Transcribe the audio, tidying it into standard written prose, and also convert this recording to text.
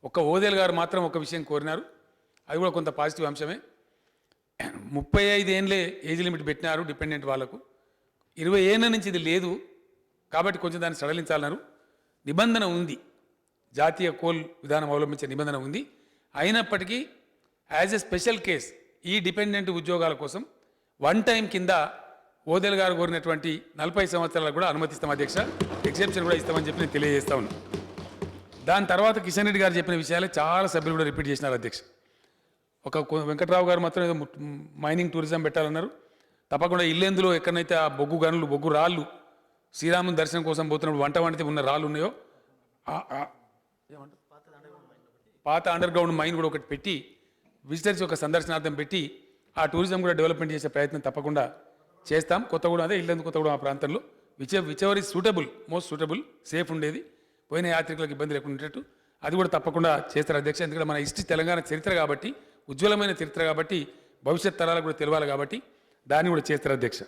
ఒక్క ఓదేల్ గారు మాత్రం ఒక విషయం కోరినారు, అది కూడా కొంత పాజిటివ్ అంశమే. 35 ఏండ్లే ఏజ్ లిమిట్ పెట్టినారు డిపెండెంట్ వాళ్ళకు, 20 ఏళ్ళ నుంచి ఇది లేదు కాబట్టి కొంచెం దాన్ని సడలించాలన్నారు. నిబంధన ఉంది, జాతీయ కోల్ విధానం అవలంబించే నిబంధన ఉంది. అయినప్పటికీ యాజ్ ఎ స్పెషల్ కేస్ ఈ డిపెండెంట్ ఉద్యోగాల కోసం వన్ టైం కింద ఓదేల్ గారు కోరినటువంటి 40 సంవత్సరాలకు కూడా అనుమతిస్తాం అధ్యక్ష, ఎగ్జెప్షన్ కూడా ఇస్తామని చెప్పి నేను తెలియజేస్తా ఉన్నాను. దాని తర్వాత కిషన్ రెడ్డి గారు చెప్పిన విషయాలే చాలా సభ్యులు కూడా రిపీట్ చేసినారు అధ్యక్ష. ఒక వెంకట్రావు గారు మాత్రం ఏదో మైనింగ్ టూరిజం పెట్టాలన్నారు. తప్పకుండా ఇల్లెందులో ఎక్కడైతే ఆ బొగ్గు గనులు బొగ్గు రాళ్ళు శ్రీరాముని దర్శనం కోసం పోతున్నప్పుడు వంట వంటితే ఉన్న రాళ్ళు ఉన్నాయో పాత అండర్ గ్రౌండ్ మైన్ కూడా ఒకటి పెట్టి విజిటర్స్ ఒక సందర్శనార్థం పెట్టి ఆ టూరిజం కూడా డెవలప్మెంట్ చేసే ప్రయత్నం తప్పకుండా చేస్తాం. కొత్తగూడెం అదే ఇల్లందు కొత్తగూడెం ఆ ప్రాంతంలో which ever suitable, most suitable, safe ఉండేది, పోయిన యాత్రికులకు ఇబ్బంది లేకుండా ఉండేటట్టు అది కూడా తప్పకుండా చేస్తారు అధ్యక్ష. ఎందుకంటే మన హిస్టరీ తెలంగాణ చరిత్ర కాబట్టి, ఉజ్వలమైన చరిత్ర కాబట్టి, భవిష్యత్ తరాలకు కూడా తెలవాలి కాబట్టి దాన్ని కూడా చేస్తారు అధ్యక్ష.